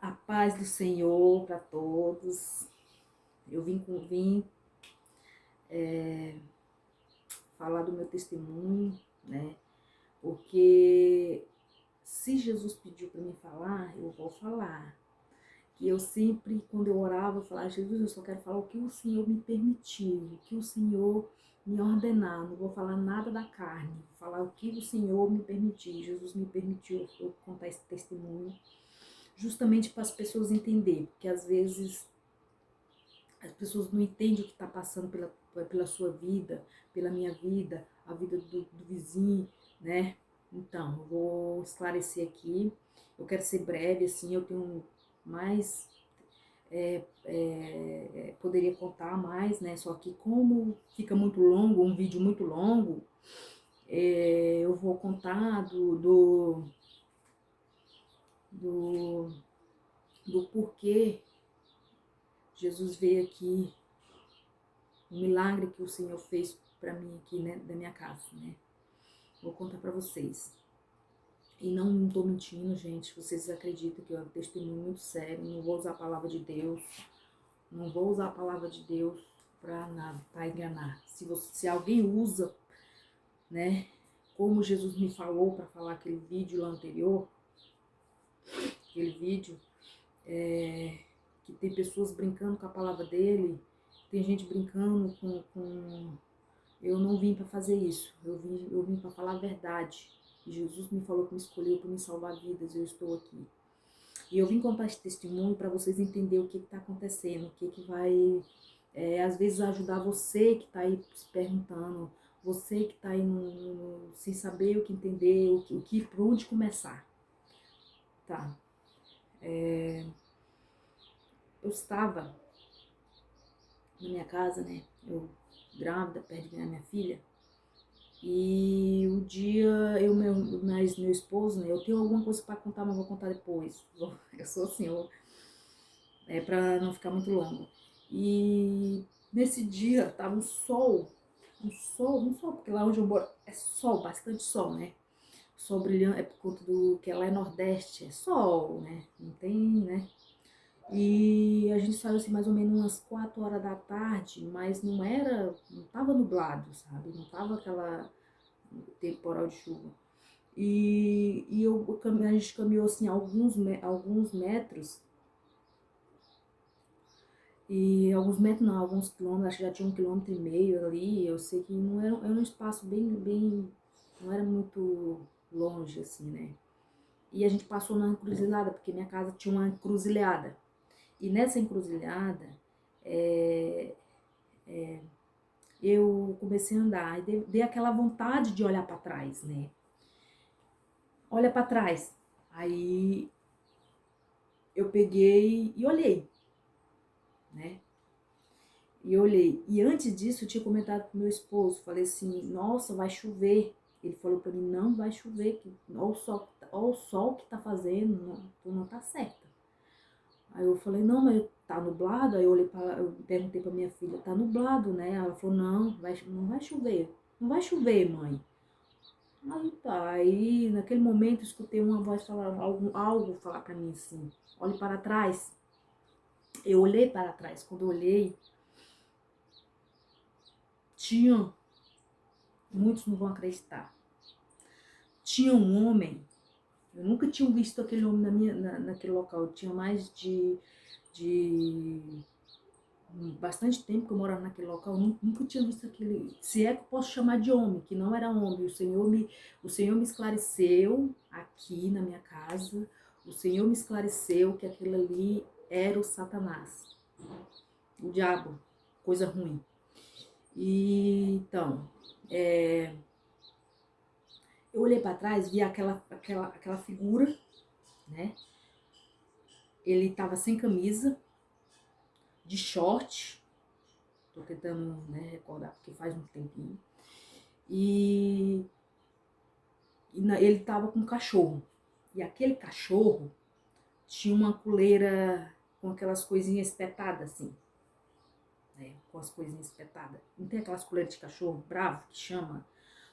A paz do Senhor para todos. Eu vim falar do meu testemunho, né? Porque se Jesus pediu para mim falar, eu vou falar. Que eu sempre, quando eu orava, eu falava: Jesus, eu só quero falar o que o Senhor me permitiu, o que o Senhor me ordenar. Não vou falar nada da carne, vou falar o que o Senhor me permitiu. Jesus me permitiu eu contar esse testemunho, justamente para as pessoas entenderem, porque às vezes as pessoas não entendem o que está passando pela sua vida, pela minha vida, a vida do vizinho, né? Então, eu vou esclarecer aqui. Eu quero ser breve, assim, eu tenho mais... poderia contar mais, né? Só que como fica muito longo, um vídeo muito longo, eu vou contar do, do porquê Jesus veio aqui, o milagre que o Senhor fez para mim aqui, né, da minha casa, né? Vou contar para vocês. E não tô mentindo, gente, vocês acreditam que é um testemunho muito sério, não vou usar a palavra de Deus, não vou usar a palavra de Deus para nada, para enganar. Se alguém usa, né, como Jesus me falou para falar aquele vídeo lá anterior, aquele vídeo, que tem pessoas brincando com a palavra dele, tem gente brincando com... Eu não vim para fazer isso, eu vim para falar a verdade. E Jesus me falou que me escolheu para me salvar vidas, eu estou aqui. E eu vim contar esse testemunho para vocês entenderem o que está acontecendo, o que vai, às vezes, ajudar você que está aí se perguntando, você que está aí sem saber o que entender, por onde começar. Tá. Eu estava na minha casa, né? Eu grávida, perto de minha filha. E um dia meu esposo, né? Eu tenho alguma coisa para contar, mas vou contar depois. Eu sou assim, para não ficar muito longo. E nesse dia tava um sol, porque lá onde eu moro é sol, bastante sol, né? Sol brilhando, é por conta do que lá é Nordeste, é sol, né? Não tem, né? E a gente saiu assim mais ou menos umas 4 horas da tarde, mas não tava nublado, sabe? Não tava aquela temporal de chuva. A gente caminhou assim alguns metros, e alguns metros não, alguns quilômetros, acho que já tinha 1,5 km ali. Eu sei que não era um espaço bem, não era muito longe assim, né? E a gente passou na encruzilhada, porque minha casa tinha uma encruzilhada. E nessa encruzilhada, eu comecei a andar e dei aquela vontade de olhar para trás, né? Olha para trás. Aí eu peguei e olhei, né? E olhei. E antes disso, eu tinha comentado com meu esposo. Falei assim: nossa, vai chover. Ele falou para mim: não vai chover. Olha o sol que tá fazendo. Não, tu não tá certa. Aí eu falei: não, mas tá nublado. Aí eu perguntei para minha filha: tá nublado, né? Ela falou: não, não vai chover. Não vai chover, mãe. Aí tá. Aí naquele momento eu escutei uma voz falar, algo falar para mim assim: olhe para trás. Eu olhei para trás. Quando eu olhei, tinha, muitos não vão acreditar, tinha um homem. Eu nunca tinha visto aquele homem naquele local. Eu tinha mais de bastante tempo que eu morava naquele local. Eu nunca tinha visto aquele, se é que eu posso chamar de homem, que não era homem. O Senhor me esclareceu aqui na minha casa. O Senhor me esclareceu que aquele ali era o Satanás, o diabo, coisa ruim. E então, eu olhei para trás, vi aquela figura, né? Ele estava sem camisa, de short. Tô tentando, né, recordar, porque faz um tempinho. Ele tava com um cachorro. E aquele cachorro tinha uma coleira com aquelas coisinhas espetadas, assim. Né? Com as coisinhas espetadas. Não tem aquelas coleiras de cachorro bravo, que chama?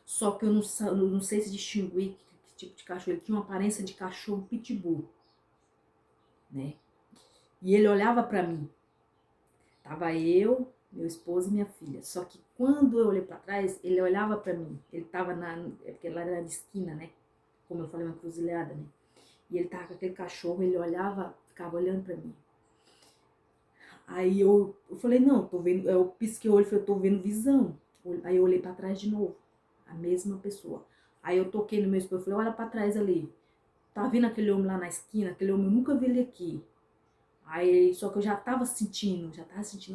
Só que eu não sei se distinguir que tipo de cachorro. Ele tinha uma aparência de cachorro pitbull, né? E ele olhava para mim. Tava eu, meu esposo e minha filha. Só que quando eu olhei para trás, ele olhava para mim. Ele tava é porque lá era na esquina, né? Como eu falei, uma encruzilhada, né? E ele tava com aquele cachorro, ele olhava, ficava olhando para mim. Aí eu falei, não, tô vendo, eu pisquei o olho e falei, eu tô vendo visão. Aí eu olhei para trás de novo, a mesma pessoa. Aí eu toquei no meu esposo, falei, olha para trás ali. Tá vendo aquele homem lá na esquina? Aquele homem, eu nunca vi ele aqui. Aí, só que eu já tava sentindo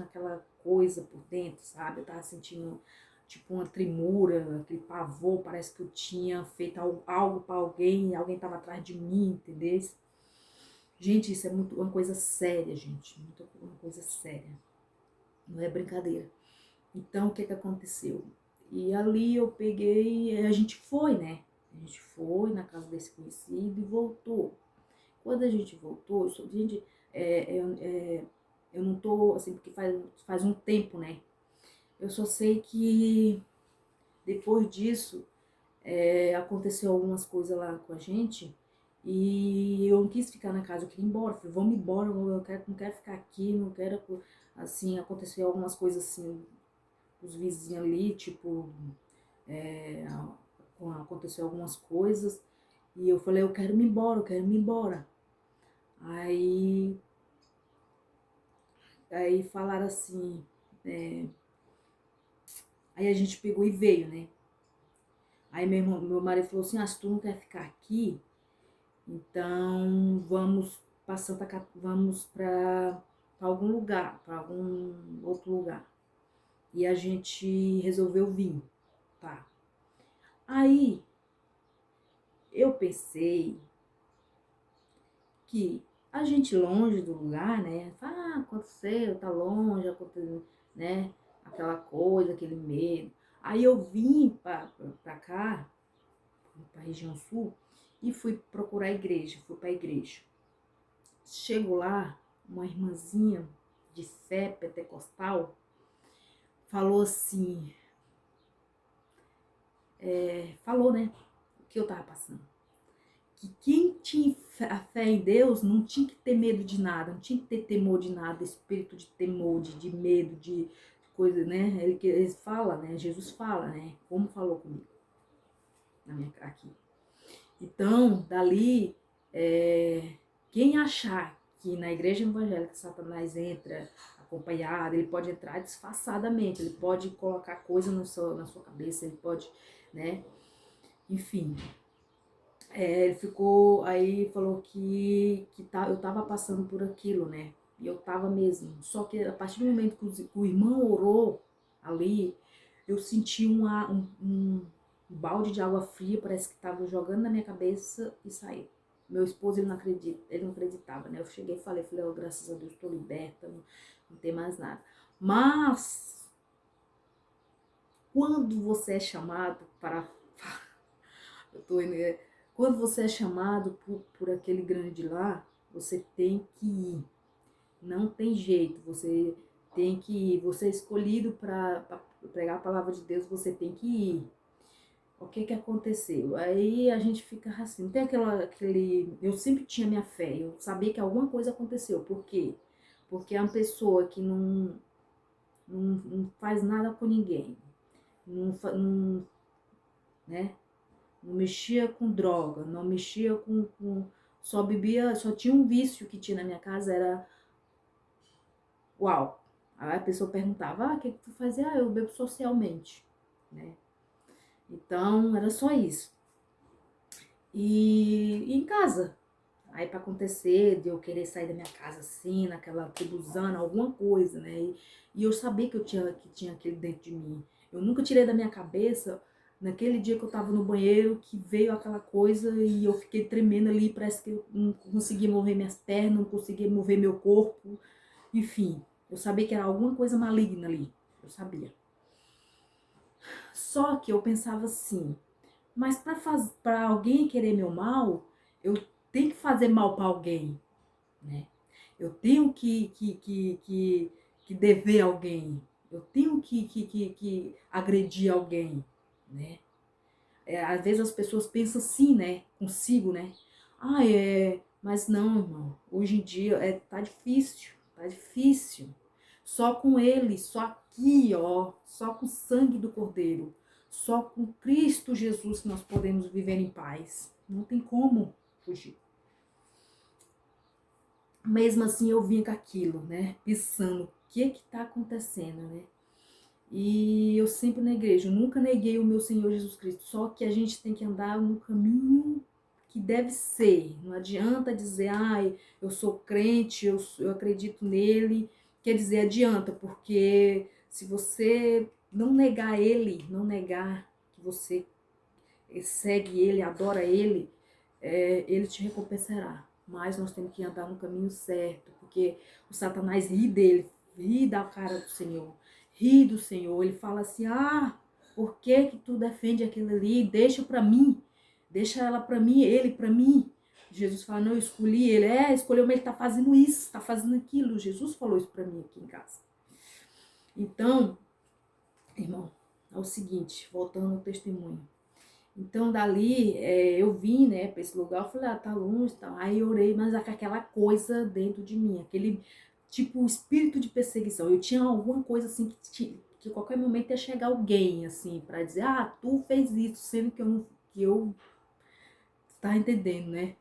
aquela coisa por dentro, sabe? Eu tava sentindo, tipo, uma tremura, aquele pavor, parece que eu tinha feito algo pra alguém, e alguém tava atrás de mim, entendeu? Gente, isso é muito, uma coisa séria, gente, muito, uma coisa séria, não é brincadeira. Então, o que que aconteceu? E ali eu peguei, a gente foi, né? A gente foi na casa desse conhecido e voltou. Quando a gente voltou, gente, é, é, é, eu não tô, assim, porque faz um tempo, né? Eu só sei que depois disso, aconteceu algumas coisas lá com a gente e eu não quis ficar na casa, eu queria ir embora. Falei, vamos embora, não quero ficar aqui, não quero, assim, aconteceu algumas coisas assim, os vizinhos ali, tipo, é, aconteceu algumas coisas e eu falei, eu quero me embora, eu quero me embora. Aí Aí falaram assim, é, aí a gente pegou e veio, né? Aí meu marido falou assim, se tu não quer ficar aqui, então vamos para vamos para algum lugar, para algum outro lugar. E a gente resolveu vir, tá? Aí eu pensei que a gente longe do lugar, né? Aconteceu, tá longe, aconteceu, né? Aquela coisa, aquele medo. Aí eu vim pra cá, pra região sul, e fui procurar a igreja, fui pra igreja. Chego lá, uma irmãzinha de fé pentecostal falou assim, falou, né? O que eu tava passando. Que quem tinha a fé em Deus não tinha que ter medo de nada, não tinha que ter temor de nada, espírito de temor, de medo, de coisa, né? Ele fala, né? Jesus fala, né? Como falou comigo aqui. Então, dali, quem achar que na igreja evangélica Satanás entra acompanhado, ele pode entrar disfarçadamente, ele pode colocar coisa na sua cabeça, ele pode, né? Enfim, ele ficou, aí falou eu tava passando por aquilo, né? E eu tava mesmo. Só que a partir do momento que o irmão orou ali, eu senti um balde de água fria, parece que tava jogando na minha cabeça e saiu. Meu esposo, ele não acreditava, né? Eu cheguei e falei, oh, graças a Deus, tô liberta, não tem mais nada. Mas, quando você é chamado para... Eu tô indo, quando você é chamado por aquele grande lá, você tem que ir. Não tem jeito, você tem que ir. Você é escolhido para pregar a palavra de Deus, você tem que ir. O que que aconteceu? Aí a gente fica assim, tem aquele... Eu sempre tinha minha fé, eu sabia que alguma coisa aconteceu. Por quê? Porque é uma pessoa que não faz nada com ninguém, não, né? Não mexia com droga, não mexia só bebia, só tinha um vício que tinha na minha casa, era o álcool. Aí a pessoa perguntava, o que que tu fazia? Eu bebo socialmente, né? Então, era só isso. E em casa. Aí para acontecer, de eu querer sair da minha casa assim, naquela tribuzana, alguma coisa, né? E eu sabia que tinha aquele dentro de mim. Eu nunca tirei da minha cabeça, naquele dia que eu tava no banheiro, que veio aquela coisa e eu fiquei tremendo ali, parece que eu não conseguia mover minhas pernas, não conseguia mover meu corpo. Enfim, eu sabia que era alguma coisa maligna ali. Eu sabia. Só que eu pensava assim, mas para alguém querer meu mal, eu tenho que fazer mal para alguém, né? Eu tenho que dever alguém. Eu tenho que agredir alguém, né? Às vezes as pessoas pensam assim, né? Consigo, né? Ah, Mas não, irmão, hoje em dia tá difícil, tá difícil. Só com ele, só aqui, ó, só com o sangue do Cordeiro, só com Cristo Jesus que nós podemos viver em paz. Não tem como fugir. Mesmo assim eu vim com aquilo, né, pensando, o que tá acontecendo, né? E eu sempre na igreja, eu nunca neguei o meu Senhor Jesus Cristo, só que a gente tem que andar no caminho que deve ser. Não adianta dizer, ai, eu sou crente, eu acredito nele. Quer dizer, adianta, porque se você não negar ele, não negar que você segue ele, adora ele, ele te recompensará. Mas nós temos que andar no caminho certo, porque o Satanás ri dele, ri da cara do Senhor, ri do Senhor. Ele fala assim, por que que tu defende aquilo ali? Deixa pra mim, deixa ela pra mim, ele pra mim. Jesus fala, não, eu escolhi ele. Escolheu, mas ele tá fazendo isso, tá fazendo aquilo. Jesus falou isso pra mim aqui em casa. Então, irmão, é o seguinte, voltando ao testemunho. Então, dali, eu vim, né, para esse lugar, eu falei, tá longe, tá. Aí eu orei, mas aquela coisa dentro de mim, aquele, tipo, espírito de perseguição. Eu tinha alguma coisa, assim, que a qualquer momento ia chegar alguém, assim, para dizer, tu fez isso, sendo que eu tá entendendo, né?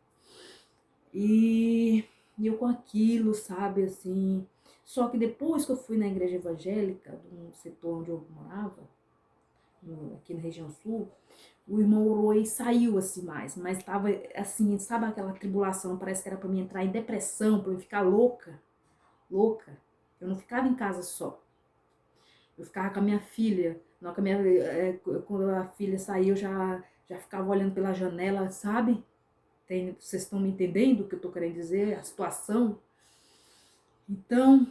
E eu com aquilo, sabe, assim. Só que depois que eu fui na igreja evangélica, no setor onde eu morava, aqui na região sul, o irmão orou e saiu assim mais, mas tava assim, sabe aquela tribulação, parece que era para mim entrar em depressão, para eu ficar louca, louca. Eu não ficava em casa só. Eu ficava com a minha filha, não, com a minha, quando a filha saiu, eu já ficava olhando pela janela, sabe? Vocês estão me entendendo o que eu tô querendo dizer, a situação? Então,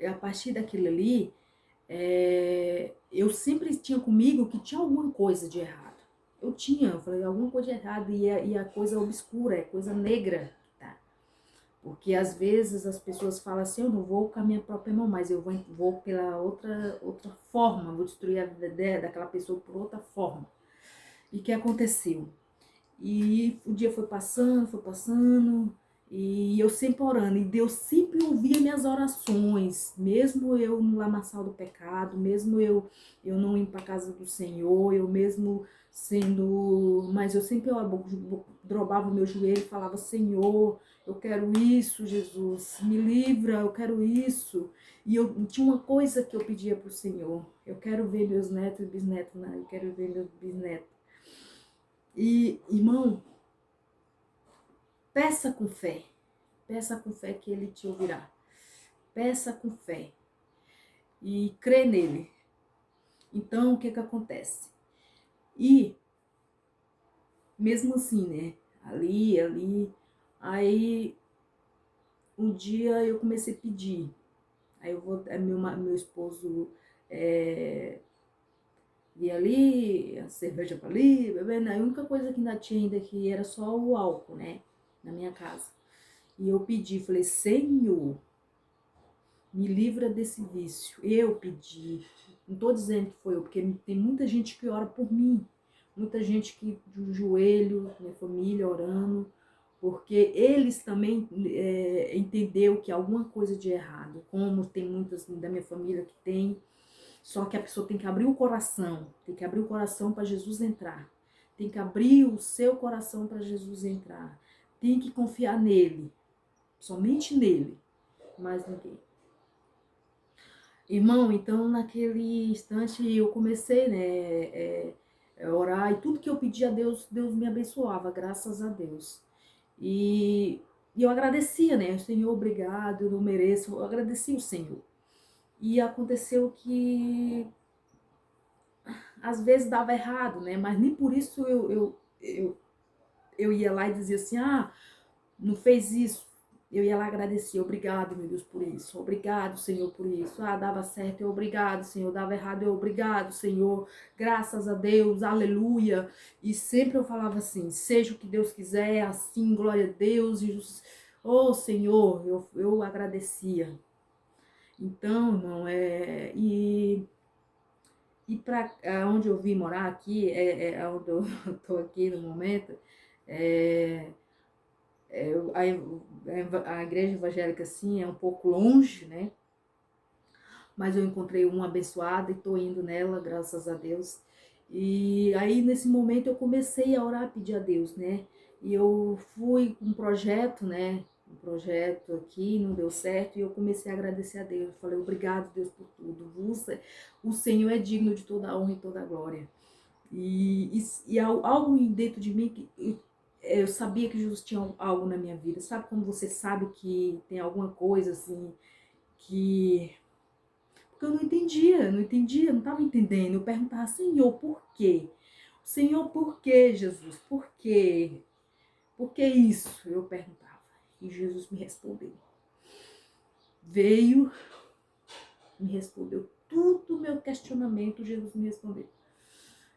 a partir daquilo ali, eu sempre tinha comigo que tinha alguma coisa de errado. Eu falei, alguma coisa de errado, e a coisa obscura, é coisa negra, tá? Porque às vezes as pessoas falam assim, eu não vou com a minha própria mão, mas eu vou pela outra forma, vou destruir a vida daquela pessoa por outra forma. E o que aconteceu? E o dia foi passando, e eu sempre orando, e Deus sempre ouvia minhas orações, mesmo eu no lamaçal do pecado, mesmo eu não indo para a casa do Senhor, eu mesmo sendo, mas eu sempre dobrava o meu joelho e falava, Senhor, eu quero isso, Jesus, me livra, eu quero isso. E eu tinha uma coisa que eu pedia para o Senhor, eu quero ver meus netos e bisnetos, né? Eu quero ver meus bisnetos. E, irmão, peça com fé que ele te ouvirá. Peça com fé e crê nele. Então, o que que acontece? E, mesmo assim, né, ali, aí, um dia eu comecei a pedir. Aí meu esposo ia ali, a cerveja pra ali, bebendo. A única coisa que ainda tinha ainda que era só o álcool, né, na minha casa. E eu pedi, falei, Senhor, me livra desse vício. Eu pedi. Não estou dizendo que foi eu, porque tem muita gente que ora por mim. Muita gente que do joelho, minha família orando, porque eles também entendeu que alguma coisa de errado, como tem muitas da minha família que tem, só que a pessoa tem que abrir o coração, tem que abrir o coração para Jesus entrar, tem que abrir o seu coração para Jesus entrar, tem que confiar nele, somente nele, mais ninguém. Irmão, então naquele instante eu comecei, né, a orar, e tudo que eu pedia a Deus, Deus me abençoava, graças a Deus. E eu agradecia, né, Senhor, obrigado, eu não mereço, eu agradeci o Senhor. E aconteceu que às vezes dava errado, né, mas nem por isso eu ia lá e dizia assim, não fez isso. Eu ia lá agradecer, obrigado, meu Deus, por isso. Obrigado, Senhor, por isso. Dava certo, eu obrigado, Senhor. Dava errado, eu obrigado, Senhor. Graças a Deus, aleluia. E sempre eu falava assim, seja o que Deus quiser, assim, glória a Deus. Senhor, eu agradecia. Então, irmão, e para onde eu vim morar aqui, onde eu estou aqui no momento, É, a igreja evangélica, assim, é um pouco longe, né? Mas eu encontrei uma abençoada e tô indo nela, graças a Deus. E aí, nesse momento, eu comecei a orar, a pedir a Deus, né? E eu fui com um projeto, né? Um projeto aqui, não deu certo, e eu comecei a agradecer a Deus. Eu falei, obrigado, Deus, por tudo. O Senhor é digno de toda a honra e toda a glória. E algo dentro de mim que eu sabia que Jesus tinha algo na minha vida. Sabe quando você sabe que tem alguma coisa assim que... Porque eu não estava entendendo. Eu perguntava, Senhor, por quê? Senhor, por quê, Jesus? Por quê? Por que isso? Eu perguntava. E Jesus me respondeu. Veio, me respondeu tudo o meu questionamento, Jesus me respondeu.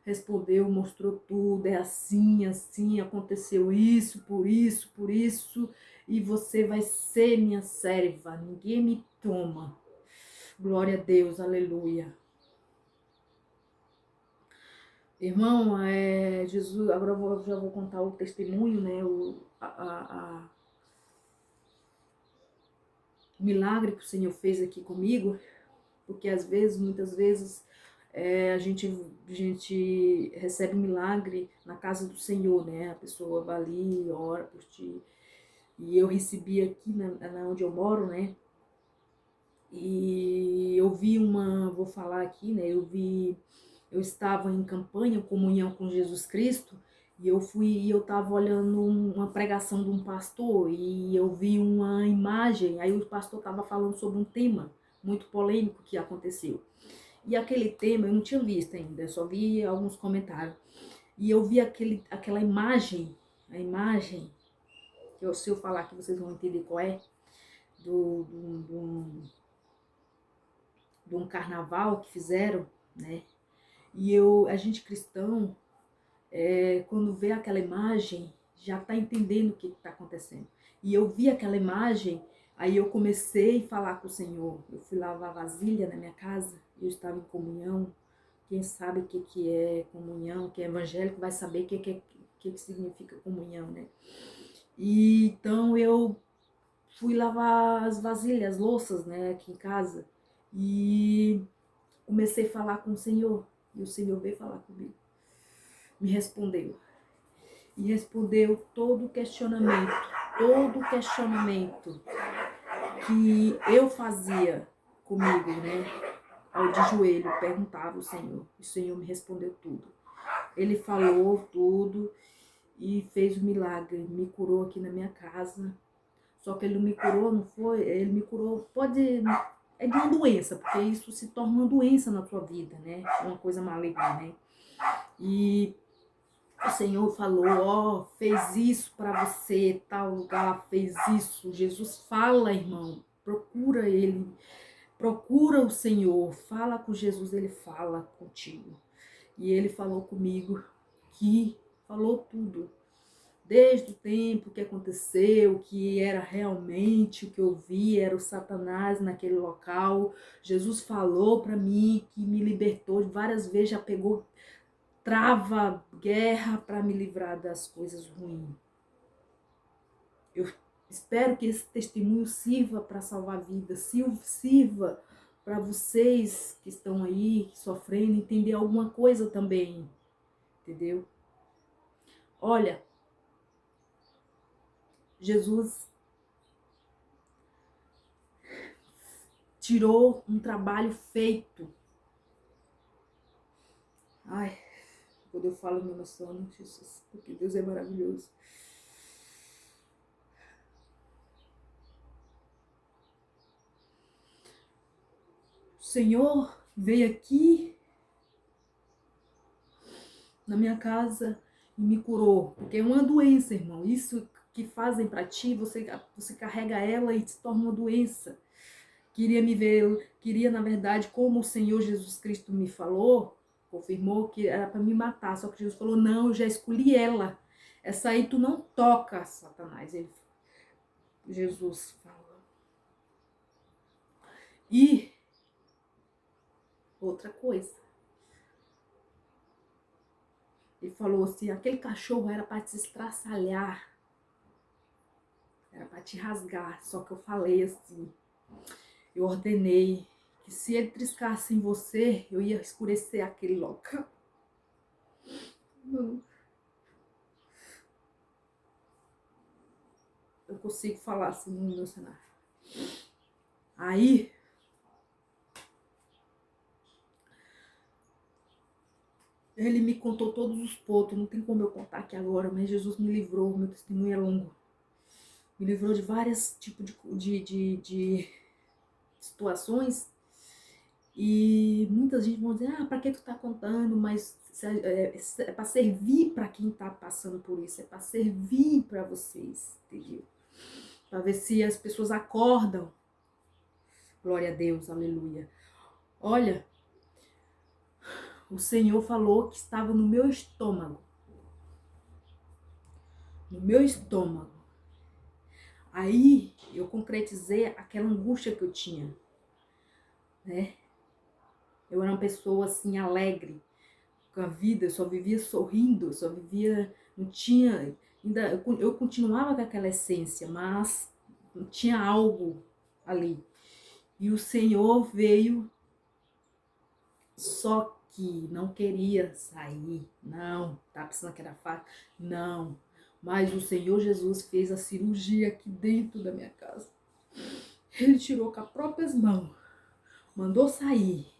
Respondeu, mostrou tudo, é assim, assim, aconteceu isso, por isso, e você vai ser minha serva, ninguém me toma. Glória a Deus, aleluia. Irmão, Jesus, agora já vou contar o testemunho, né, o milagre que o Senhor fez aqui comigo, porque às vezes, muitas vezes, a gente recebe um milagre na casa do Senhor, né? A pessoa vai ali, ora por ti. E eu recebi aqui na onde eu moro, né? E eu vi vou falar aqui, né? Eu estava em campanha, comunhão com Jesus Cristo, e eu estava olhando uma pregação de um pastor, e eu vi uma imagem, aí o pastor estava falando sobre um tema muito polêmico que aconteceu. E aquele tema eu não tinha visto ainda, eu só vi alguns comentários. E eu vi aquela imagem, a imagem, que se eu falar aqui vocês vão entender qual é, do, do, do, de um carnaval que fizeram, né? E a gente cristão, quando vê aquela imagem, já está entendendo o que está acontecendo. E eu vi aquela imagem, aí eu comecei a falar com o Senhor. Eu fui lavar vasilha na minha casa, eu estava em comunhão. Quem sabe o que é comunhão, quem é evangélico vai saber o que significa comunhão, né? E então eu fui lavar as vasilhas, as louças, né, aqui em casa. E comecei a falar com o Senhor. E o Senhor veio falar comigo. Me respondeu. E respondeu todo o questionamento que eu fazia comigo, né? Ao de joelho, perguntava ao Senhor. O Senhor me respondeu tudo. Ele falou tudo e fez o milagre. Me curou aqui na minha casa. Só que ele não me curou, não foi? Ele me curou, é de uma doença, porque isso se torna uma doença na tua vida, né? Uma coisa maligna, né? E o Senhor falou, ó, fez isso para você, tal lugar, fez isso. Jesus fala, irmão, procura ele, procura o Senhor, fala com Jesus, ele fala contigo. E ele falou comigo falou tudo. Desde o tempo que aconteceu, que era realmente o que eu vi, era o Satanás naquele local. Jesus falou para mim que me libertou várias vezes, já pegou trava guerra para me livrar das coisas ruins. Eu espero que esse testemunho sirva para salvar vidas, sirva para vocês que estão aí sofrendo entender alguma coisa também, entendeu? Olha, Jesus tirou um trabalho feito. Ai, quando eu falo me emociono, Jesus, porque Deus é maravilhoso. O Senhor veio aqui na minha casa e me curou, porque é uma doença, irmão. Isso que fazem para ti, você carrega ela e se torna uma doença. Queria me ver, queria na verdade, como o Senhor Jesus Cristo me falou, confirmou que era para me matar, só que Jesus falou, não, eu já escolhi ela. Essa aí tu não toca, Satanás. Jesus fala. E outra coisa, falou assim, aquele cachorro era para te estraçalhar, era para te rasgar. Só que eu falei assim, eu ordenei que se ele triscasse em você, eu ia escurecer aquele local. Eu consigo falar assim no meu cenário. Aí, ele me contou todos os pontos, não tem como eu contar aqui agora, mas Jesus me livrou, meu testemunho é longo. Me livrou de vários tipos de situações. E muita gente vai dizer, pra que tu tá contando? Mas é para servir para quem tá passando por isso, é para servir para vocês, entendeu? Para ver se as pessoas acordam. Glória a Deus, aleluia. Olha, o Senhor falou que estava no meu estômago. No meu estômago. Aí eu concretizei aquela angústia que eu tinha, né? Eu era uma pessoa assim alegre com a vida, eu só vivia sorrindo, só vivia, não tinha, ainda eu continuava com aquela essência, mas não tinha algo ali. E o Senhor veio, só que não queria sair, não, tá pensando que era fácil? Não, mas o Senhor Jesus fez a cirurgia aqui dentro da minha casa. Ele tirou com as próprias mãos, mandou sair,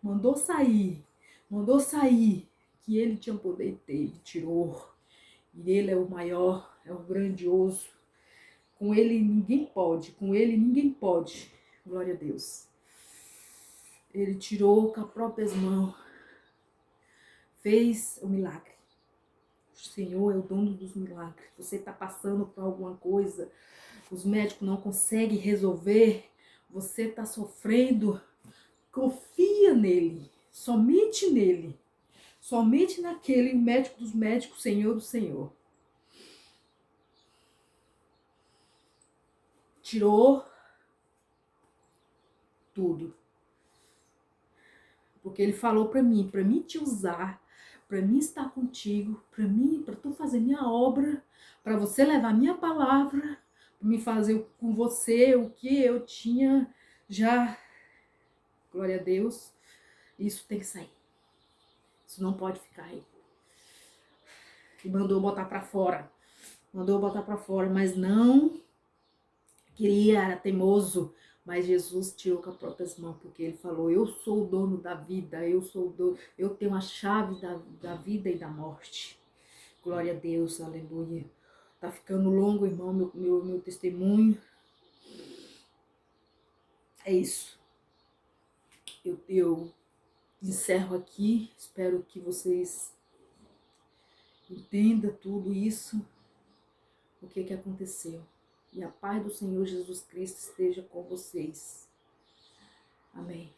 mandou sair, mandou sair, que ele tinha poder de ter, ele tirou. E ele é o maior, é o grandioso. Com ele ninguém pode, com ele ninguém pode. Glória a Deus. Ele tirou com as próprias mãos, fez o milagre. O Senhor é o dono dos milagres. Você está passando por alguma coisa, os médicos não conseguem resolver, você está sofrendo, confia nele, somente nele, somente naquele médico dos médicos, Senhor do Senhor. Tirou tudo. Porque ele falou para mim te usar, para mim estar contigo, para tu fazer minha obra, para você levar minha palavra, para me fazer com você o que eu tinha já. Glória a Deus. Isso tem que sair. Isso não pode ficar aí. E mandou botar para fora. Mandou botar para fora, mas não queria, era teimoso. Mas Jesus tirou com as próprias mãos, porque ele falou, eu sou o dono da vida, eu tenho a chave da vida e da morte. Glória a Deus, aleluia. Tá ficando longo, irmão, meu testemunho. É isso. Eu encerro aqui, espero que vocês entendam tudo isso, o que aconteceu. E a paz do Senhor Jesus Cristo esteja com vocês. Amém.